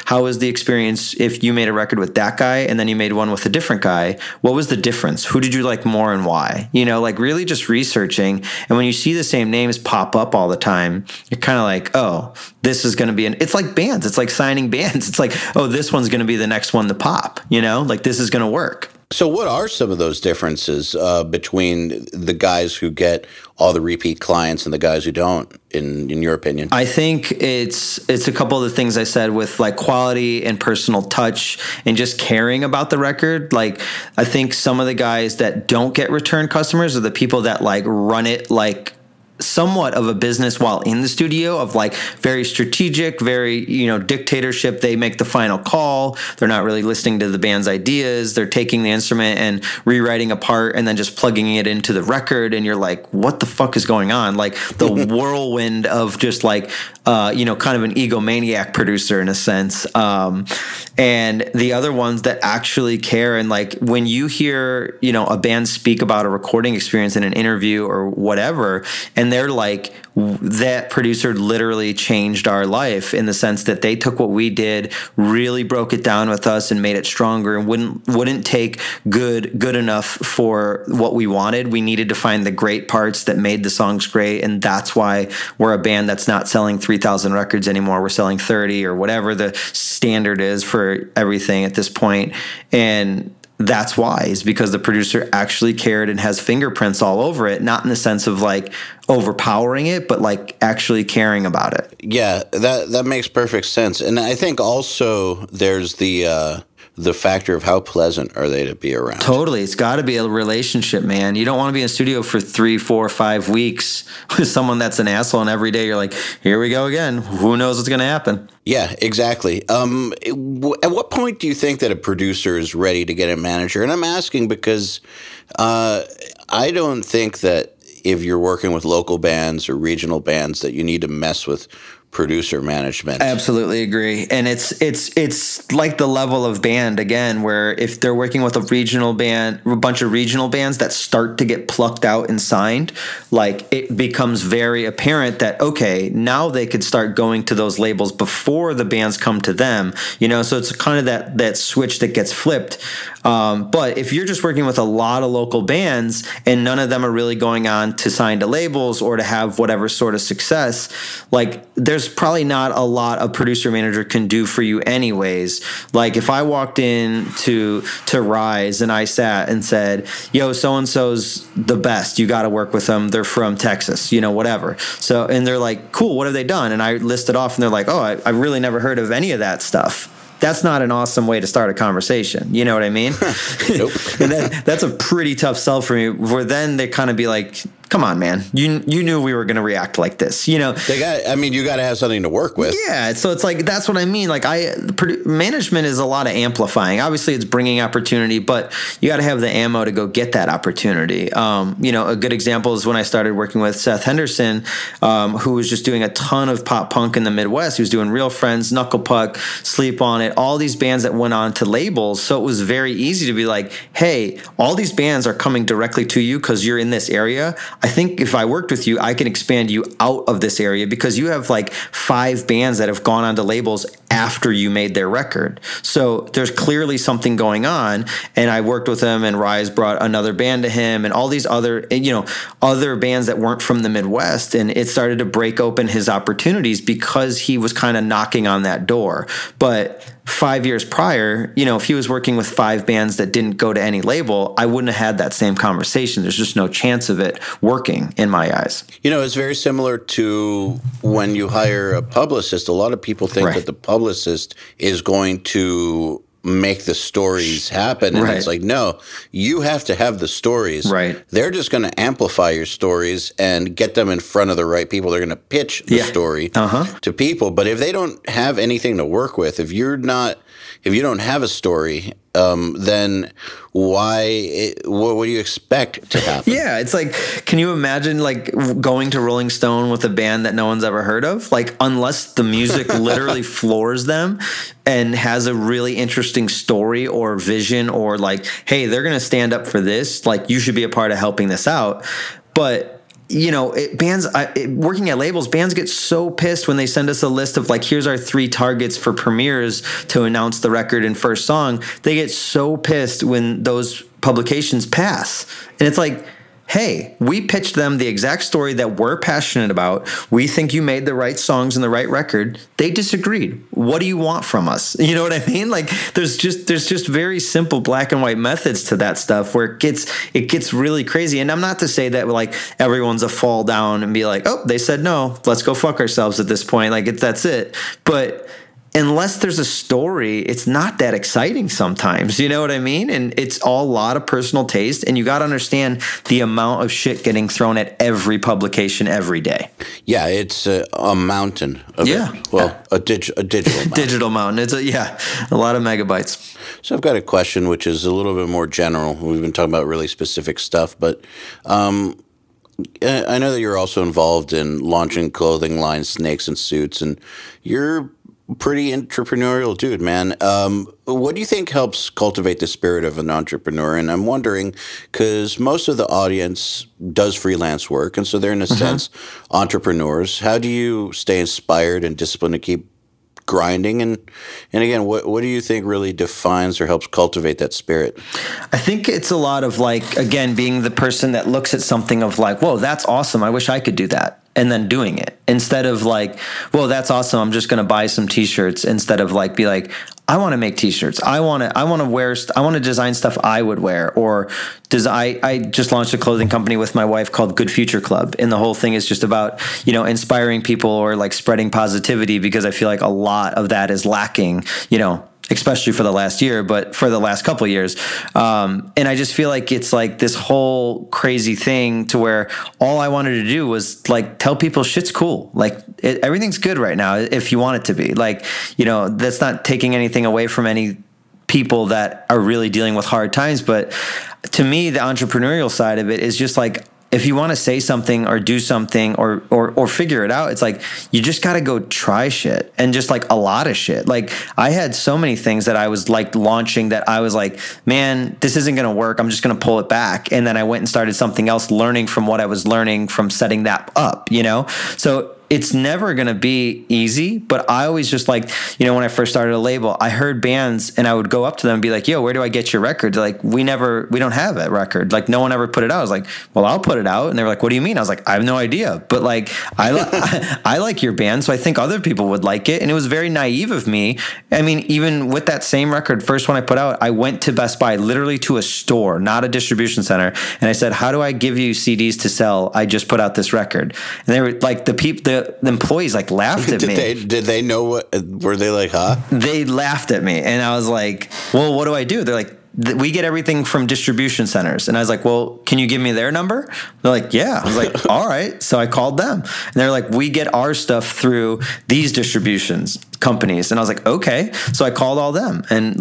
How was the experience if you made a record with that guy and then you made one with a different guy? What was the difference? Who did you like more and why? Like, really just researching. And when you see the same names pop up all the time, you're kind of like, oh, this is going to be it's like bands. It's like signing bands. It's like, oh, this one's going to be the next one to pop, like, this is going to work. So what are some of those differences between the guys who get all the repeat clients and the guys who don't, in your opinion? I think it's a couple of the things I said with like quality and personal touch and just caring about the record. Like, I think some of the guys that don't get return customers are the people that like run it like somewhat of a business while in the studio, of like very strategic, very, dictatorship. They make the final call. They're not really listening to the band's ideas. They're taking the instrument and rewriting a part and then just plugging it into the record. And you're like, what the fuck is going on? Like, the whirlwind of just like, kind of an egomaniac producer in a sense. And the other ones that actually care. And like, when you hear, a band speak about a recording experience in an interview or whatever, and they're like, that producer literally changed our life in the sense that they took what we did, really broke it down with us and made it stronger, and wouldn't take good enough for what we wanted. We needed to find the great parts that made the songs great. And that's why we're a band that's not selling 3,000 records anymore. We're selling 30 or whatever the standard is for everything at this point. And that's why, is because the producer actually cared and has fingerprints all over it, not in the sense of like overpowering it, but like actually caring about it. Yeah, that makes perfect sense. And I think also there's the factor of how pleasant are they to be around. Totally. It's got to be a relationship, man. You don't want to be in a studio for 3, 4, 5 weeks with someone that's an asshole, and every day you're like, here we go again. Who knows what's going to happen? Yeah, exactly. At what point do you think that a producer is ready to get a manager? And I'm asking because I don't think that if you're working with local bands or regional bands that you need to mess with producer management. Absolutely agree. And it's like the level of band again, where if they're working with a regional band, a bunch of regional bands that start to get plucked out and signed, like it becomes very apparent that, okay, now they could start going to those labels before the bands come to them, you know? So it's kind of that switch that gets flipped. But if you're just working with a lot of local bands and none of them are really going on to sign to labels or to have whatever sort of success, like there's probably not a lot a producer manager can do for you anyways. Like if I walked in to Rise and I sat and said, yo, so-and-so's the best, you got to work with them, they're from Texas, you know, whatever. So, and they're like, cool, what have they done? And I listed off and they're like, oh, I really never heard of any of that stuff. That's not an awesome way to start a conversation. You know what I mean? Nope. And that's a pretty tough sell for me, where then they kind of be like, come on, man, you knew we were going to react like this, you know? You got to have something to work with. Yeah. So it's like, that's what I mean. Like management is a lot of amplifying. Obviously it's bringing opportunity, but you got to have the ammo to go get that opportunity. You know, a good example is when I started working with Seth Henderson, who was just doing a ton of pop punk in the Midwest. He was doing Real Friends, Knuckle Puck, Sleep on It, all these bands that went on to labels. So it was very easy to be like, hey, all these bands are coming directly to you because you're in this area. I think if I worked with you, I can expand you out of this area because you have like 5 bands that have gone onto labels after you made their record. So there's clearly something going on. And I worked with him, and Rise brought another band to him, and all these other, you know, other bands that weren't from the Midwest. And it started to break open his opportunities because he was kind of knocking on that door. But 5 years prior, you know, if he was working with 5 bands that didn't go to any label, I wouldn't have had that same conversation. There's just no chance of it working in my eyes. You know, it's very similar to when you hire a publicist. A lot of people think that the publicist is going to make the stories happen. And it's like, no, you have to have the stories. Right. They're just going to amplify your stories and get them in front of the right people. They're going to pitch the story to people. But if they don't have anything to work with, if you don't have a story, then what do you expect to happen? Yeah, it's like, can you imagine like going to Rolling Stone with a band that no one's ever heard of? Like, unless the music literally floors them and has a really interesting story or vision, or like, hey, they're going to stand up for this, like you should be a part of helping this out. But you know, working at labels, bands get so pissed when they send us a list of like, here's our 3 targets for premieres to announce the record and first song. They get so pissed when those publications pass. And it's like, hey, we pitched them the exact story that we're passionate about. We think you made the right songs and the right record. They disagreed. What do you want from us? You know what I mean? Like there's just very simple black and white methods to that stuff where it gets really crazy. And I'm not to say that like everyone's a fall down and be like, oh, they said no, let's go fuck ourselves at this point. Like that's it. But unless there's a story, it's not that exciting sometimes. You know what I mean? And it's all a lot of personal taste, and you got to understand the amount of shit getting thrown at every publication every day. Yeah, it's a mountain. A digital mountain. Digital mountain. It's a lot of megabytes. So I've got a question which is a little bit more general. We've been talking about really specific stuff, but I know that you're also involved in launching clothing lines, Snakes and Suits, and you're pretty entrepreneurial dude, man. What do you think helps cultivate the spirit of an entrepreneur? And I'm wondering, because most of the audience does freelance work, and so they're in a sense entrepreneurs. How do you stay inspired and disciplined to keep grinding? And again, what do you think really defines or helps cultivate that spirit? I think it's a lot of like, again, being the person that looks at something of like, whoa, that's awesome, I wish I could do that. and then doing it, instead of like, well, that's awesome, I'm just going to buy some t-shirts, instead of like, be like, I want to make t-shirts. I want to design stuff I would wear. Or I just launched a clothing company with my wife called Good Future Club. And the whole thing is just about, inspiring people or like spreading positivity, because I feel like a lot of that is lacking, especially for the last year, but for the last couple of years. And I just feel like it's like this whole crazy thing to where all I wanted to do was like tell people shit's cool. Like everything's good right now if you want it to be. Like, that's not taking anything away from any people that are really dealing with hard times. But to me, the entrepreneurial side of it is just like, if you want to say something or do something or figure it out, it's like, you just got to go try shit, and just like a lot of shit. Like I had so many things that I was like launching that I was like, man, this isn't going to work. I'm just going to pull it back. And then I went and started something else, learning from what I was learning from setting that up, So it's never going to be easy, but I always just like, when I first started a label, I heard bands and I would go up to them and be like, yo, where do I get your record? They're like, we don't have a record. Like no one ever put it out. I was like, well, I'll put it out. And they were like, what do you mean? I was like, I have no idea. But like, I like your band, so I think other people would like it. And it was very naive of me. I mean, even with that same record, first one I put out, I went to Best Buy, literally to a store, not a distribution center. And I said, how do I give you CDs to sell? I just put out this record. And they were like, the employees like laughed at me. Did they know what? Were they like, huh? They laughed at me, and I was like, well, what do I do? They're like, we get everything from distribution centers. And I was like, well, can you give me their number? They're like, yeah. I was like, all right. So I called them, and they're like, we get our stuff through these distributions companies. And I was like, okay. So I called all them, and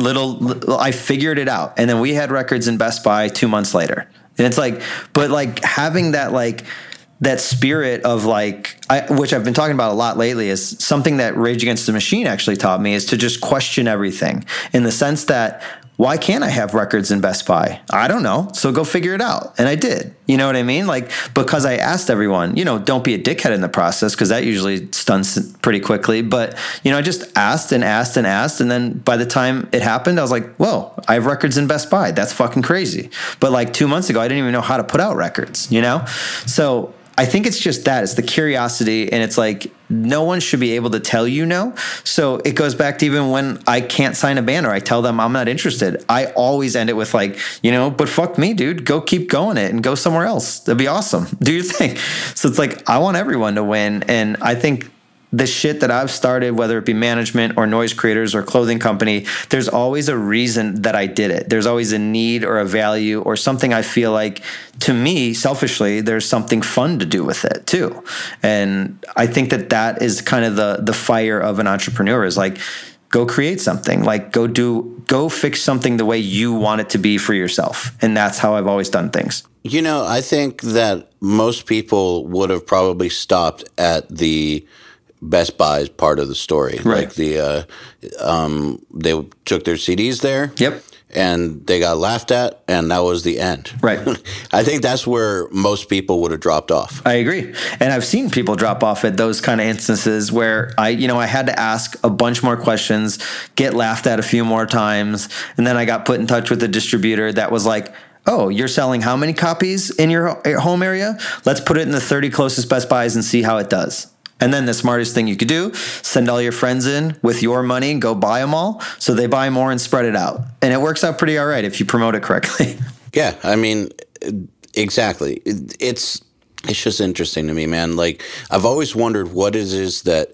I figured it out. And then we had records in Best Buy 2 months later. And it's like, but like having that, like, that spirit of like, which I've been talking about a lot lately, is something that Rage Against the Machine actually taught me, is to just question everything, in the sense that, why can't I have records in Best Buy? I don't know. So go figure it out. And I did. You know what I mean? Like, because I asked everyone, don't be a dickhead in the process, because that usually stunts pretty quickly. But, I just asked and asked and asked. And then by the time it happened, I was like, whoa, I have records in Best Buy. That's fucking crazy. But like 2 months ago, I didn't even know how to put out records, So I think it's just that. It's the curiosity, and it's like, no one should be able to tell you no. So it goes back to even when I can't sign a band or I tell them I'm not interested, I always end it with like, but fuck me, dude, go keep going it and go somewhere else. That'd be awesome. Do your thing. So it's like, I want everyone to win. And I think the shit that I've started, whether it be management or noise creators or clothing company, there's always a reason that I did it. There's always a need or a value or something I feel like, to me, selfishly, there's something fun to do with it too. And I think that is kind of the fire of an entrepreneur, is like, go create something, like go fix something the way you want it to be for yourself. And that's how I've always done things. I think that most people would have probably stopped at the Best Buy's part of the story. Right. Like they took their CDs there. Yep. And they got laughed at, and that was the end. Right. I think that's where most people would have dropped off. I agree. And I've seen people drop off at those kind of instances where I had to ask a bunch more questions, get laughed at a few more times, and then I got put in touch with a distributor that was like, oh, you're selling how many copies in your home area? Let's put it in the 30 closest Best Buys and see how it does. And then the smartest thing you could do, send all your friends in with your money and go buy them all, so they buy more and spread it out. And it works out pretty all right if you promote it correctly. Yeah, I mean, exactly. It's just interesting to me, man. Like, I've always wondered what it is that,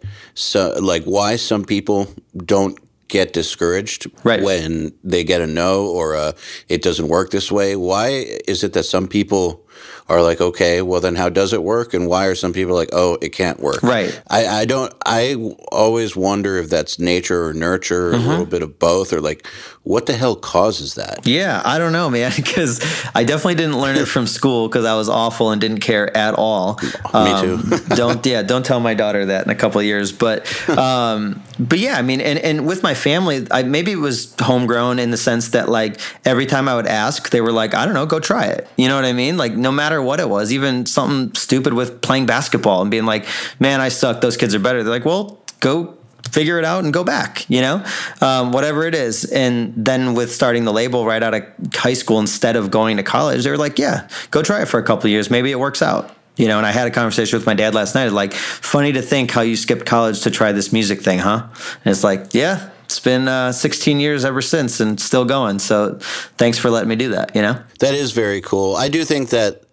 why some people don't get discouraged when they get a no or it doesn't work this way. Why is it that some people are like, okay, well then how does it work? And why are some people like, oh, it can't work? Right. I always wonder if that's nature or nurture or a little bit of both, or like, what the hell causes that? Yeah, I don't know, man, because I definitely didn't learn it from school because I was awful and didn't care at all. Me too. Don't tell my daughter that in a couple of years. But yeah, I mean, and with my family, maybe it was homegrown in the sense that like every time I would ask, they were like, I don't know, go try it. You know what I mean? Like no matter what it was, even something stupid with playing basketball and being like, man, I suck. Those kids are better. They're like, well, go figure it out and go back, whatever it is. And then with starting the label right out of high school instead of going to college, they were like, yeah, go try it for a couple of years. Maybe it works out. You know, and I had a conversation with my dad last night. Like, funny to think how you skipped college to try this music thing, huh? And it's like, yeah, it's been 16 years ever since and still going. So thanks for letting me do that, you know? That is very cool. I do think that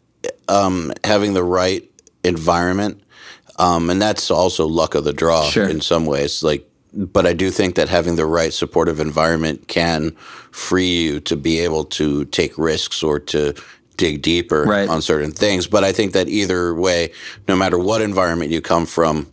having the right environment, and that's also luck of the draw in some ways, like, but I do think that having the right supportive environment can free you to be able to take risks or to dig deeper on certain things. But I think that either way, no matter what environment you come from,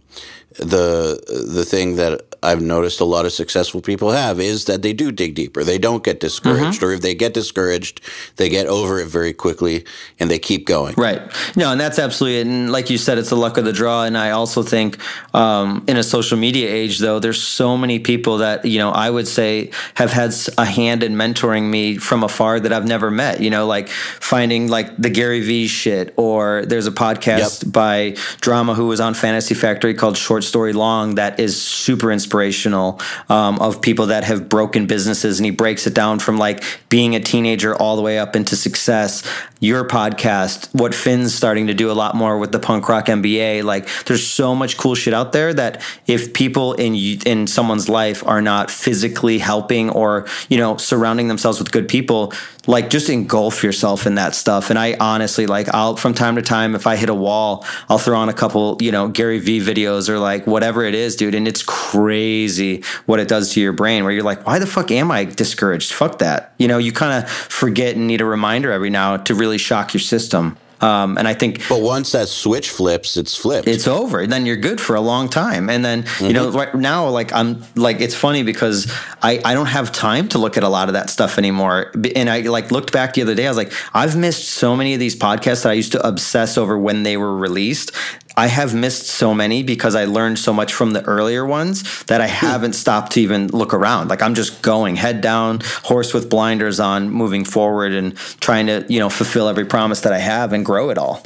the thing that I've noticed a lot of successful people have is that they do dig deeper. They don't get discouraged, or if they get discouraged, they get over it very quickly and they keep going. Right. No, and that's absolutely it. And like you said, it's the luck of the draw. And I also think in a social media age, though, there's so many people that, you know, I would say have had a hand in mentoring me from afar that I've never met, you know, like finding like the Gary Vee shit, or there's a podcast by Drama who was on Fantasy Factory called Short Story Long that is super inspirational of people that have broken businesses, and he breaks it down from like being a teenager all the way up into success. Your podcast, what Finn's starting to do a lot more with the Punk Rock MBA, like there's so much cool shit out there that if people in someone's life are not physically helping or, you know, surrounding themselves with good people, like just engulf yourself in that stuff. And I honestly, like, I'll from time to time, if I hit a wall, I'll throw on a couple, you know, Gary Vee videos or like whatever it is, dude. And it's crazy what it does to your brain, where you're like, why the fuck am I discouraged? Fuck that. You know, you kind of forget and need a reminder every now to really shock your system. And I think, but once that switch flips, it's flipped. It's over. And then you're good for a long time. And then, you know, right now, like I'm like, it's funny because I don't have time to look at a lot of that stuff anymore. And I like looked back the other day, I was like, I've missed so many of these podcasts that I used to obsess over when they were released. I have missed so many because I learned so much from the earlier ones that I haven't stopped to even look around. Like I'm just going head down, horse with blinders on, moving forward and trying to, you know, fulfill every promise that I have and grow it all.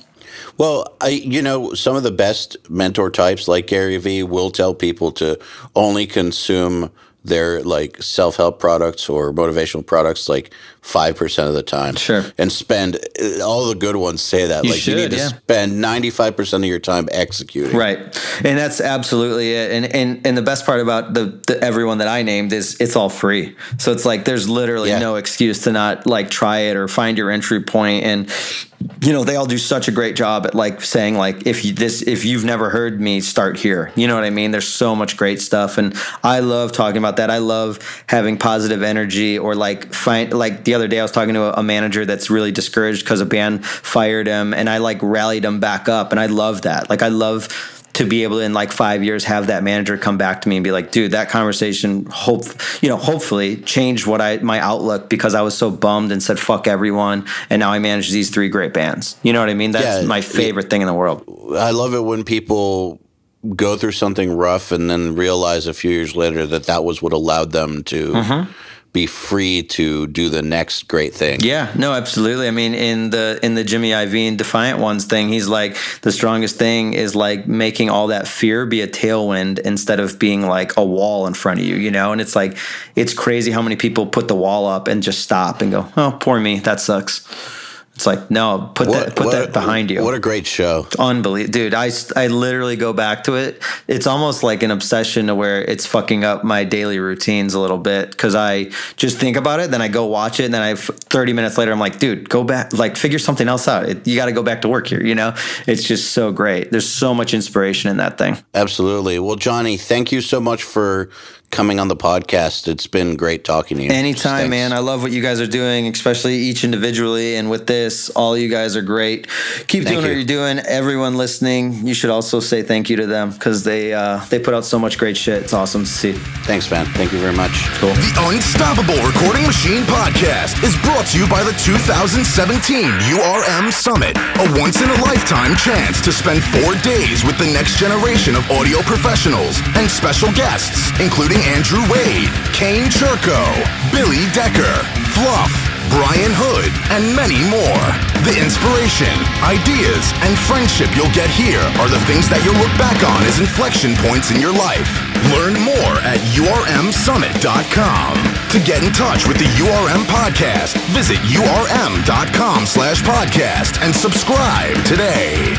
Well, you know, some of the best mentor types like Gary Vee will tell people to only consume their like self-help products or motivational products like 5% of the time. Sure. And spend, all the good ones say that. You need to spend 95% of your time executing. Right. And that's absolutely it. And the best part about the everyone that I named is it's all free. So it's like there's literally no excuse to not like try it or find your entry point. And you know, they all do such a great job at like saying like, if you've never heard me, start here. You know what I mean? There's so much great stuff. And I love talking about that. I love having positive energy, or like the other day I was talking to a manager that's really discouraged because a band fired him, and I like rallied him back up. And I love that. Like I love to be able to, in like 5 years, have that manager come back to me and be like, dude, that conversation hopefully changed my outlook, because I was so bummed and said fuck everyone, and now I manage these 3 great bands. You know what I mean? That's my favorite thing in the world. I love it when people go through something rough and then realize a few years later that was what allowed them to be free to do the next great thing. Yeah, no, absolutely. I mean, in the Jimmy Iovine Defiant Ones thing, he's like, the strongest thing is like making all that fear be a tailwind instead of being like a wall in front of you, you know? And it's like, it's crazy how many people put the wall up and just stop and go, oh, poor me, that sucks. It's like, no, put that behind you. What a great show. It's unbelievable. Dude, I literally go back to it. It's almost like an obsession to where it's fucking up my daily routines a little bit, because I just think about it, then I go watch it, and then 30 minutes later, I'm like, dude, go back, like figure something else out. You got to go back to work here, you know? It's just so great. There's so much inspiration in that thing. Absolutely. Well, Johnny, thank you so much for coming on the podcast. It's been great talking to you. Anytime, man. I love what you guys are doing, especially each individually. And with this, all you guys are great. Keep doing what you're doing. Everyone listening, you should also say thank you to them, because they put out so much great shit. It's awesome to see. Thanks, man. Thank you very much. Cool. The Unstoppable Recording Machine Podcast is brought to you by the 2017 URM Summit, a once-in-a-lifetime chance to spend 4 days with the next generation of audio professionals and special guests, including Andrew Wade, Kane Churko, Billy Decker, Fluff, Brian Hood, and many more. The inspiration, ideas, and friendship you'll get here are the things that you'll look back on as inflection points in your life. Learn more at urmsummit.com. To get in touch with the URM Podcast, visit urm.com/podcast and subscribe today.